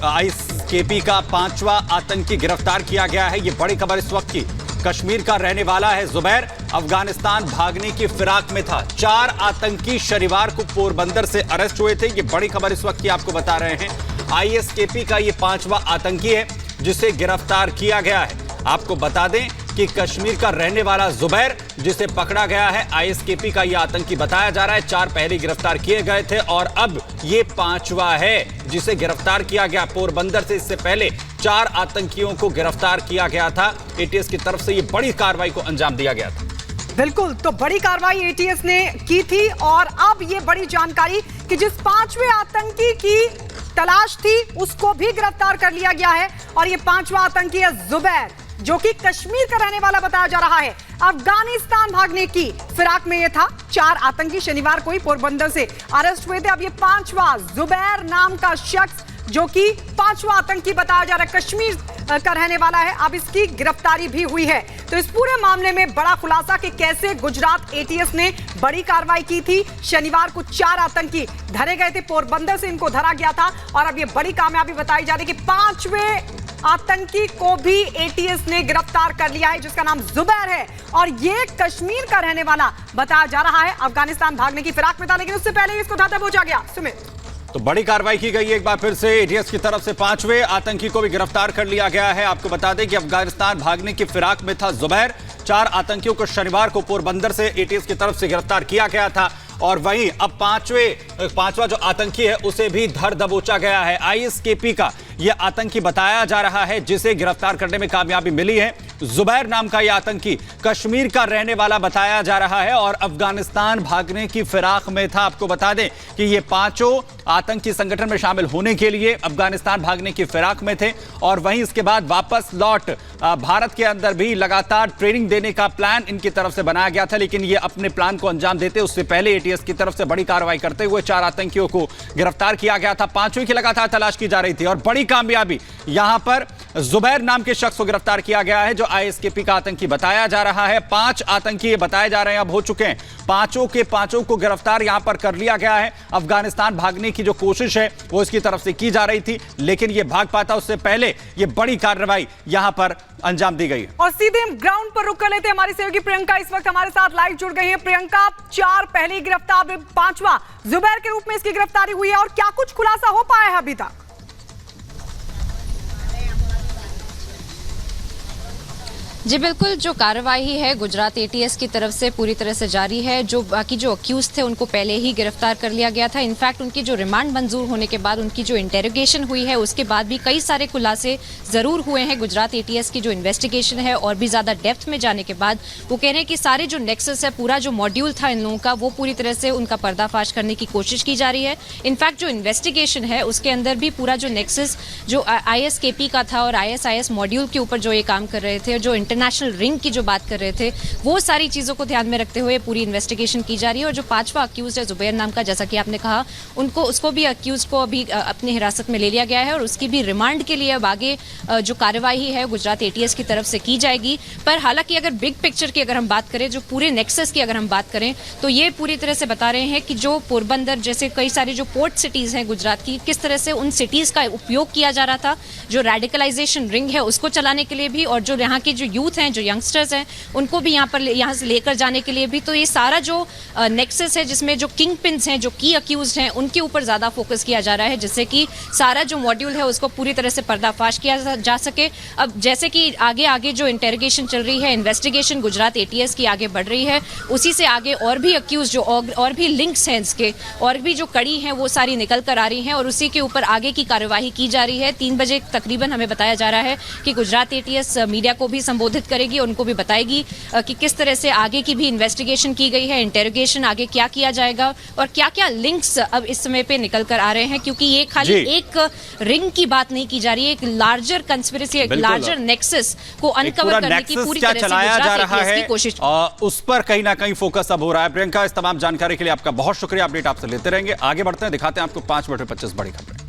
ISKP का 5वां आतंकी गिरफ्तार किया गया है। ये बड़ी खबर इस वक्त की। कश्मीर का रहने वाला है जुबैर, अफगानिस्तान भागने की फिराक में था। 4 आतंकी शनिवार को पोरबंदर से अरेस्ट हुए थे। ये बड़ी खबर इस वक्त की आपको बता रहे हैं। आईएसकेपी का ये 5वां आतंकी है जिसे गिरफ्तार किया गया है। आपको बता दें कि कश्मीर का रहने वाला जुबैर जिसे पकड़ा गया है, आईएसकेपी का यह आतंकी बताया जा रहा है। 4 पहले गिरफ्तार किए गए थे और अब ये 5वां है जिसे गिरफ्तार किया गया। पोरबंदर से इससे पहले 4 आतंकियों को गिरफ्तार किया गया था। एटीएस की तरफ से ये बड़ी कार्रवाई को अंजाम दिया गया था। बिल्कुल, तो बड़ी कार्रवाई एटीएस ने की थी और अब ये बड़ी जानकारी कि जिस 5वें आतंकी की तलाश थी उसको भी गिरफ्तार कर लिया गया है। और ये 5वां आतंकी है जुबैर, जो कि कश्मीर का रहने वाला बताया जा रहा है। अफगानिस्तान भागने की फिराक में ये था। 4 आतंकी शनिवार को ही पोरबंदर से अरेस्ट हुए थे। अब ये 5वां जुबैर नाम का शख्स जो कि 5वां आतंकी बताया जा रहा है, कश्मीर का रहने वाला है, अब इसकी गिरफ्तारी भी हुई है। तो इस पूरे मामले में बड़ा खुलासा कि कैसे गुजरात एटीएस ने बड़ी कार्रवाई की थी। शनिवार को 4 आतंकी धरे गए थे, पोरबंदर से इनको धरा गया था और अब ये बड़ी कामयाबी बताई जा रही है कि 5वें आतंकी को भी एटीएस ने गिरफ्तार कर लिया है, जिसका नाम जुबैर है और ये कश्मीर का रहने वाला बताया जा रहा है। अफगानिस्तान भागने की फिराक में था, लेकिन उससे पहले इसको धाता पहुंचा गया। सुमित, तो बड़ी कार्रवाई की गई है एक बार फिर से एटीएस की तरफ से। 5वें आतंकी को भी गिरफ्तार कर लिया गया है। आपको बता दें कि अफगानिस्तान भागने की फिराक में था जुबैर। 4 आतंकियों को शनिवार को पोरबंदर से एटीएस की तरफ से गिरफ्तार किया गया था और वहीं अब 5वां जो आतंकी है उसे भी धर दबोचा गया है। आईएसकेपी का यह आतंकी बताया जा रहा है जिसे गिरफ्तार करने में कामयाबी मिली है। जुबैर नाम का यह आतंकी कश्मीर का रहने वाला बताया जा रहा है और अफगानिस्तान भागने की फिराक में था। आपको बता दें कि ये 5 आतंकी संगठन में शामिल होने के लिए अफगानिस्तान भागने की फिराक में थे और वहीं इसके बाद वापस लौट भारत के अंदर भी लगातार ट्रेनिंग देने का प्लान इनकी तरफ से बनाया गया था। लेकिन ये अपने प्लान को अंजाम देते उससे पहले एटीएस की तरफ से बड़ी कार्रवाई करते हुए 4 आतंकियों को गिरफ्तार किया गया था। 5वें की लगातार तलाश की जा रही थी और बड़ी कामयाबी यहां पर जुबैर नाम के शख्स को गिरफ्तार किया गया है जो आईएसकेपी का आतंकी बताया जा रहा है। 5 आतंकी बताए जा रहे हैं, अब हो चुके हैं। 5 के 5 को गिरफ्तार यहां पर कर लिया गया है। अफगानिस्तान भागने की जो कोशिश है वो इसकी तरफ से की जा रही थी, लेकिन ये भाग पाता उससे पहले ये बड़ी कार्रवाई यहां पर अंजाम दी गई। और सीधे हम ग्राउंड पर रुक कर लेते हैं। हमारी सहयोगी प्रियंका इस वक्त हमारे साथ लाइव जुड़ गई है। प्रियंका, 4 पहले गिरफ्तार, 5वां जुबैर के रूप में इसकी गिरफ्तारी हुई है और क्या कुछ खुलासा हो पाया है अभी तक? जी बिल्कुल, जो कार्रवाई है गुजरात एटीएस की तरफ से पूरी तरह से जारी है। जो बाकी जो अक्यूज थे उनको पहले ही गिरफ्तार कर लिया गया था। इनफैक्ट उनकी जो रिमांड मंजूर होने के बाद उनकी जो इंटेरोगेशन हुई है उसके बाद भी कई सारे खुलासे जरूर हुए हैं। गुजरात एटीएस की जो इन्वेस्टिगेशन है और भी ज्यादा डेप्थ में जाने के बाद वो कह रहे हैं कि सारे जो नेक्सस है, पूरा जो मॉड्यूल था इन लोगों का, वो पूरी तरह से उनका पर्दाफाश करने की कोशिश की जा रही है। इनफैक्ट जो इन्वेस्टिगेशन है उसके अंदर भी पूरा जो नेक्सस जो आईएसकेपी का था और आईएसआईएस मॉड्यूल के ऊपर जो ये काम कर रहे थे, जो इंटरनेशनल रिंग की जो बात कर रहे थे, वो सारी चीजों को ध्यान में रखते हुए पूरी इन्वेस्टिगेशन की जा रही है। और जो 5वां अक्यूज है जुबैर नाम का, जैसा कि आपने कहा, उसको भी अक्यूज को अभी अपनी हिरासत में ले लिया गया है और उसकी भी रिमांड के लिए अब आगे जो कार्यवाही है गुजरात एटीएस की तरफ से की जाएगी। पर हालांकि अगर बिग पिक्चर की अगर हम बात करें, जो पूरे नेक्सस की अगर हम बात करें, तो ये पूरी तरह से बता रहे हैं कि जो पोरबंदर जैसे कई सारी जो पोर्ट सिटीज हैं गुजरात की, किस तरह से उन सिटीज का उपयोग किया जा रहा था जो रेडिकलाइजेशन रिंग है उसको चलाने के लिए भी, और जो यहाँ के जो यूथ हैं, जो यंगस्टर्स हैं, उनको भी यहाँ से लेकर जाने के लिए भी। तो ये सारा जो नेक्सस है जिसमें जो किंग पिन्स हैं, जो की अक्यूज्ड हैं, उनके ऊपर ज्यादा फोकस किया जा रहा है, जिससे कि सारा जो मॉड्यूल है उसको पूरी तरह से पर्दाफाश किया जा सके। अब जैसे कि आगे आगे जो इंटेरोगेशन चल रही है, इन्वेस्टिगेशन गुजरात एटीएस की आगे बढ़ रही है, उसी से आगे और भी अक्यूज जो और भी लिंक्स हैं इसके, और भी जो कड़ी हैं वो सारी निकल कर आ रही हैं और उसी के ऊपर आगे की कार्यवाही की जा रही है। 3 बजे तकरीबन हमें बताया जा रहा है कि गुजरात एटीएस मीडिया को भी संबोधित करेगी, उनको भी बताएगी कि किस तरह से आगे की भी इन्वेस्टिगेशन की गई है, इंटेरोगेशन आगे क्या किया जाएगा और क्या क्या लिंक्स अब इस समय पे निकल कर आ रहे हैं। क्योंकि ये खाली एक रिंग की बात नहीं की जा रही है, एक लार्जर कंस्पिरेसी, एक लार्जर नेक्सस को अनकवर करने की पूरी तरह से चलाया जा रहा है, कोशिश उस पर कहीं ना कहीं फोकस अब हो रहा है। प्रियंका, इस तमाम जानकारी के लिए आपका बहुत शुक्रिया। अपडेट आपसे लेते रहेंगे। आगे बढ़ते हैं, दिखाते हैं आपको 5 मिनट में 25 बड़ी खबरें।